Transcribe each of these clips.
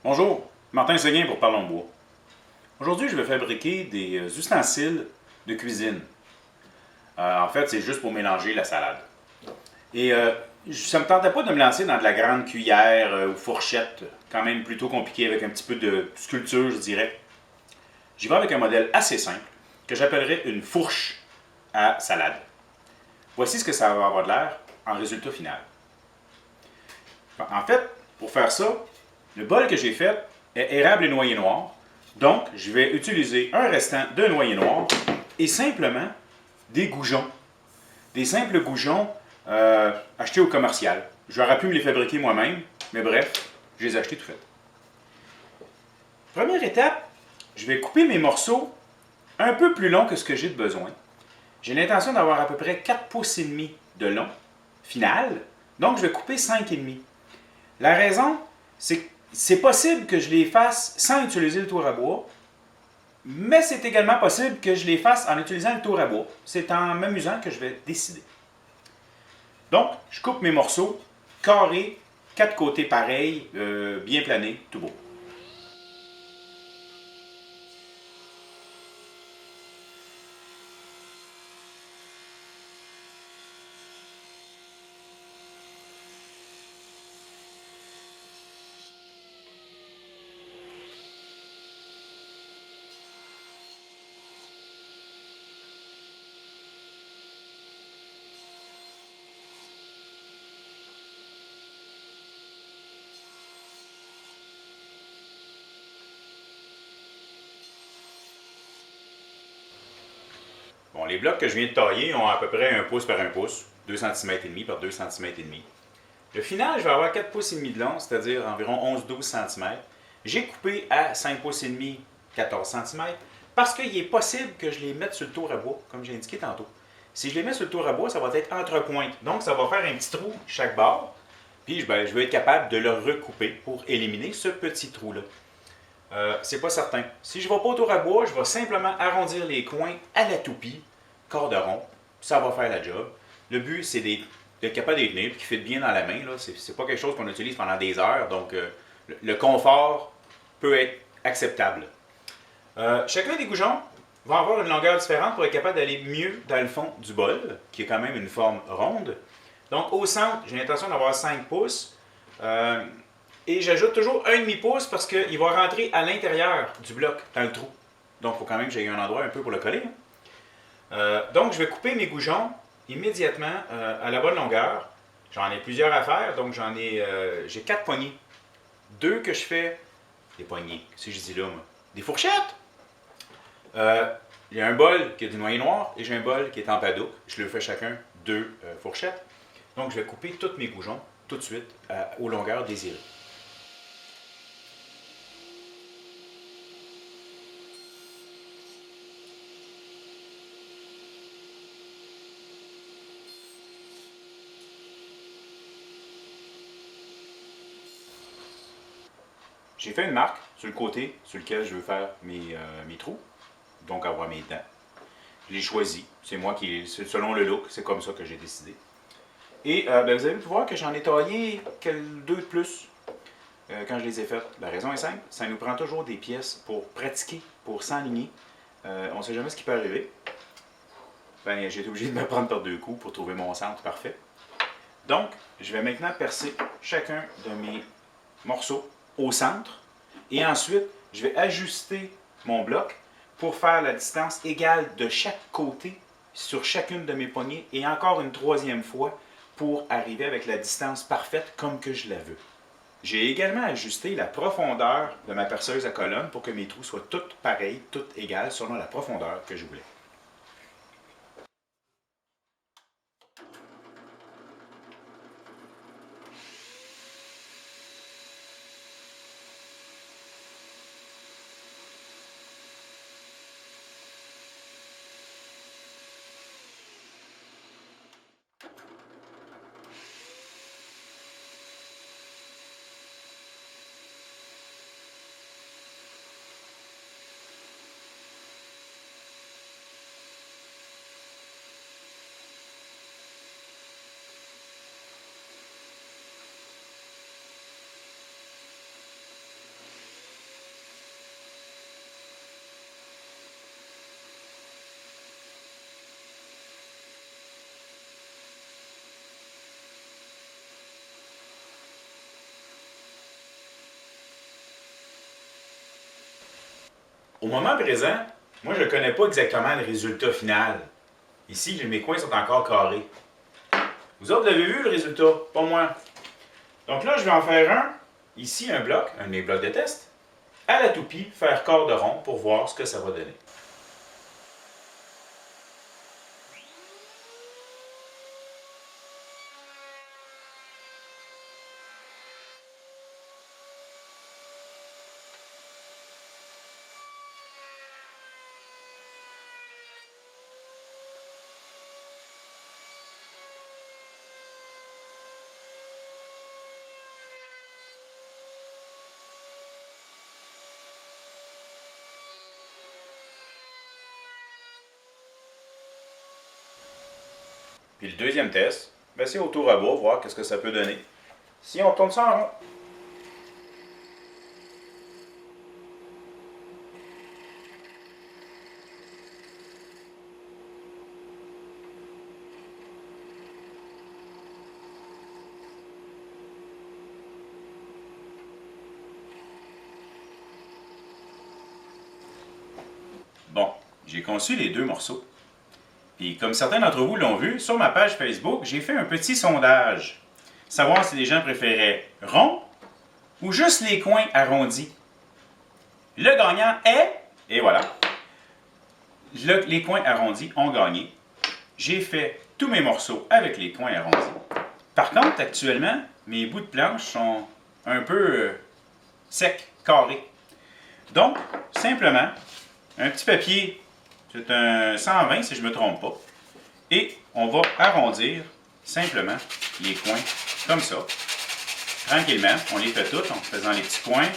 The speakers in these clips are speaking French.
Bonjour, Martin Seguin pour Parlons Bois. Aujourd'hui, je vais fabriquer des ustensiles de cuisine. En fait, c'est juste pour mélanger la salade. Et ça ne me tentait pas de me lancer dans de la grande cuillère ou fourchette, quand même plutôt compliqué avec un petit peu de sculpture, je dirais. J'y vais avec un modèle assez simple que j'appellerais une fourche à salade. Voici ce que ça va avoir de l'air en résultat final. En fait, pour faire ça, le bol que j'ai fait est érable et noyer noir. Donc, je vais utiliser un restant de noyer noir et simplement des goujons. Des simples goujons achetés au commercial. J'aurais pu me les fabriquer moi-même, mais bref, je les ai achetés tout faits. Première étape, je vais couper mes morceaux un peu plus longs que ce que j'ai de besoin. J'ai l'intention d'avoir à peu près 4 pouces et demi de long final, donc je vais couper 5,5. La raison, c'est que c'est possible que je les fasse sans utiliser le tour à bois, mais c'est également possible que je les fasse en utilisant le tour à bois. C'est en m'amusant que je vais décider. Donc, je coupe mes morceaux carrés, quatre côtés pareils, bien planés, tout beau. Bon, les blocs que je viens de tailler ont à peu près 1 pouce par 1 pouce, 2 cm et demi par 2 cm et demi. Le final, je vais avoir 4 pouces et demi de long, c'est-à-dire environ 11-12 cm. J'ai coupé à 5 pouces et demi, 14 cm, parce qu'il est possible que je les mette sur le tour à bois, comme j'ai indiqué tantôt. Si je les mets sur le tour à bois, ça va être entre pointes. Donc, ça va faire un petit trou chaque bord. Puis, je vais être capable de le recouper pour éliminer ce petit trou-là. C'est pas certain. Si je ne vais pas au tour à bois, je vais simplement arrondir les coins à la toupie, quart de rond. Ça va faire la job. Le but, c'est d'être capable de les tenir et qu'ils fit bien dans la main. Ce n'est pas quelque chose qu'on utilise pendant des heures. Donc, le confort peut être acceptable. Chacun des goujons va avoir une longueur différente pour être capable d'aller mieux dans le fond du bol, qui est quand même une forme ronde. Donc, au centre, j'ai l'intention d'avoir 5 pouces. Et j'ajoute toujours 1,5 pouce parce qu'il va rentrer à l'intérieur du bloc, dans le trou. Donc, il faut quand même que j'aie un endroit un peu pour le coller. Donc, je vais couper mes goujons immédiatement à la bonne longueur. J'en ai plusieurs à faire, donc j'ai 4 poignées. 2 que je fais des poignées, si je dis là, moi. Des fourchettes. J'ai un bol qui a du noyer noir et j'ai un bol qui est en padouk. Je le fais chacun 2 fourchettes. Donc, je vais couper tous mes goujons tout de suite aux longueurs désirées. J'ai fait une marque sur le côté sur lequel je veux faire mes trous, donc avoir mes dents. Je l'ai choisi, c'est moi qui, selon le look, c'est comme ça que j'ai décidé. Et vous allez pouvoir que j'en ai taillé deux de plus quand je les ai faites. La raison est simple, ça nous prend toujours des pièces pour pratiquer, pour s'enligner. On ne sait jamais ce qui peut arriver. J'ai été obligé de me prendre par 2 coups pour trouver mon centre parfait. Donc, je vais maintenant percer chacun de mes morceaux au centre. Et ensuite, je vais ajuster mon bloc pour faire la distance égale de chaque côté sur chacune de mes poignées et encore une troisième fois pour arriver avec la distance parfaite comme que je la veux. J'ai également ajusté la profondeur de ma perceuse à colonne pour que mes trous soient toutes pareils, toutes égales selon la profondeur que je voulais. Au moment présent, moi, je ne connais pas exactement le résultat final. Ici, mes coins sont encore carrés. Vous autres, l'avez vu le résultat? Pas moi. Donc là, je vais en faire un, ici, un bloc, un de mes blocs de test, à la toupie, faire quart de rond pour voir ce que ça va donner. Puis le deuxième test, ben c'est au tour à bas, voir qu'est-ce que ça peut donner. Si on tourne ça en rond. Bon, j'ai conçu les deux morceaux. Puis comme certains d'entre vous l'ont vu, sur ma page Facebook, j'ai fait un petit sondage. Savoir si les gens préféraient rond ou juste les coins arrondis. Le gagnant est, et voilà, les coins arrondis ont gagné. J'ai fait tous mes morceaux avec les coins arrondis. Par contre, actuellement, mes bouts de planche sont un peu secs, carrés. Donc, simplement, un petit papier, c'est un 120 si je ne me trompe pas. Et on va arrondir simplement les coins comme ça. Tranquillement, on les fait toutes en faisant les petits coins.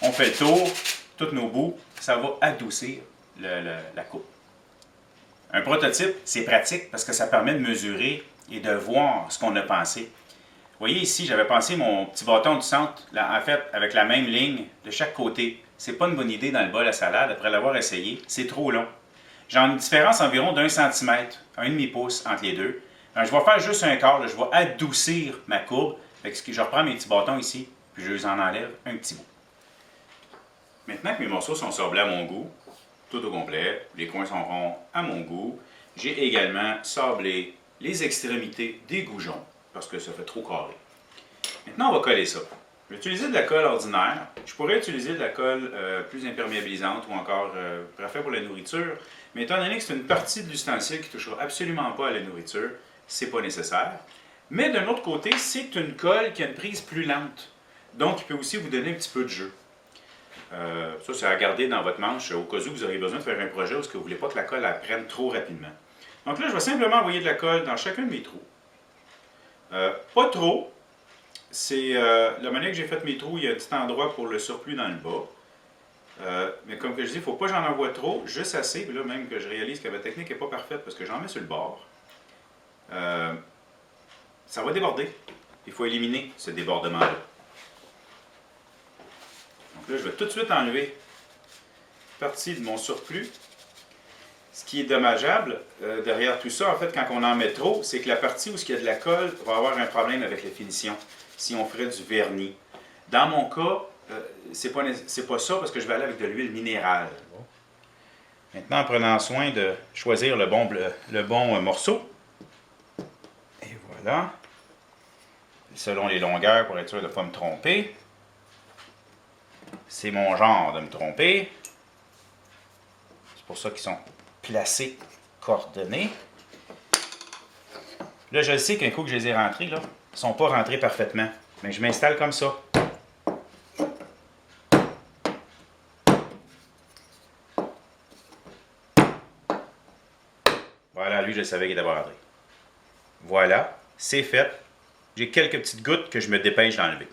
On fait le tour, tous nos bouts, ça va adoucir la coupe. Un prototype, c'est pratique parce que ça permet de mesurer et de voir ce qu'on a pensé. Vous voyez ici, j'avais pensé mon petit bâton du centre, là, en fait, avec la même ligne de chaque côté. C'est pas une bonne idée dans le bol à salade, après l'avoir essayé, c'est trop long. J'ai une différence environ d'1 centimètre, 1,5 pouce entre les deux. Alors, je vais faire juste un quart, là, je vais adoucir ma courbe. Fait que je reprends mes petits bâtons ici, puis je les en enlève un petit bout. Maintenant que mes morceaux sont sablés à mon goût, tout au complet, les coins sont ronds à mon goût, j'ai également sablé les extrémités des goujons, parce que ça fait trop carré. Maintenant, on va coller ça. Je vais utiliser de la colle ordinaire. Je pourrais utiliser de la colle plus imperméabilisante ou encore parfait pour la nourriture. Mais étant donné que c'est une partie de l'ustensile qui ne touchera absolument pas à la nourriture, c'est pas nécessaire. Mais d'un autre côté, c'est une colle qui a une prise plus lente. Donc, il peut aussi vous donner un petit peu de jeu. Ça, c'est à garder dans votre manche au cas où vous aurez besoin de faire un projet où vous ne voulez pas que la colle prenne trop rapidement. Donc là, je vais simplement envoyer de la colle dans chacun de mes trous. Pas trop. C'est la manière que j'ai fait mes trous, il y a un petit endroit pour le surplus dans le bas. Mais comme que je dis, il ne faut pas que j'en envoie trop, juste assez, puis là même que je réalise que ma technique n'est pas parfaite parce que j'en mets sur le bord. Ça va déborder. Il faut éliminer ce débordement-là. Donc là, je vais tout de suite enlever une partie de mon surplus. Ce qui est dommageable derrière tout ça, en fait, quand on en met trop, c'est que la partie où il y a de la colle va avoir un problème avec la finition, si on ferait du vernis. Dans mon cas, c'est pas ça parce que je vais aller avec de l'huile minérale. Maintenant, en prenant soin de choisir le bon morceau. Et voilà. Selon les longueurs pour être sûr de ne pas me tromper. C'est mon genre de me tromper. C'est pour ça qu'ils sont placés, coordonnés. Là, je sais qu'un coup que je les ai rentrés, là, ils ne sont pas rentrés parfaitement. Mais je m'installe comme ça. Voilà, lui, je savais qu'il était pas rentré. Voilà, c'est fait. J'ai quelques petites gouttes que je me dépêche d'enlever.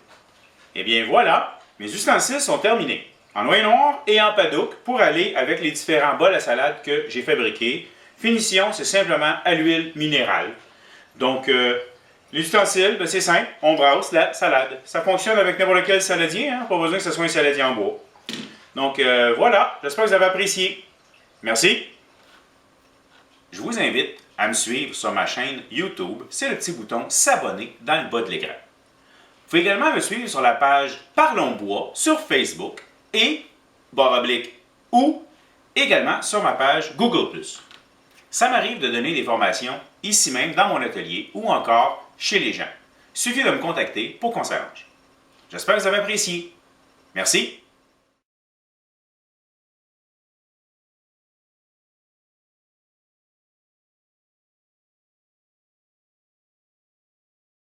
Et bien voilà, mes ustensiles sont terminés. En noyer noir et en padouk pour aller avec les différents bols à salade que j'ai fabriqués. Finition, c'est simplement à l'huile minérale. Donc, les ustensiles, ben, c'est simple, on brasse la salade. Ça fonctionne avec n'importe quel saladier, hein? Pas besoin que ce soit un saladier en bois. Donc, voilà, j'espère que vous avez apprécié. Merci. Je vous invite à me suivre sur ma chaîne YouTube. C'est le petit bouton s'abonner dans le bas de l'écran. Vous pouvez également me suivre sur la page Parlons Bois sur Facebook et ou également sur ma page Google+. Ça m'arrive de donner des formations ici même dans mon atelier ou encore chez les gens. Il suffit de me contacter pour qu'on s'arrange. J'espère que vous avez apprécié. Merci.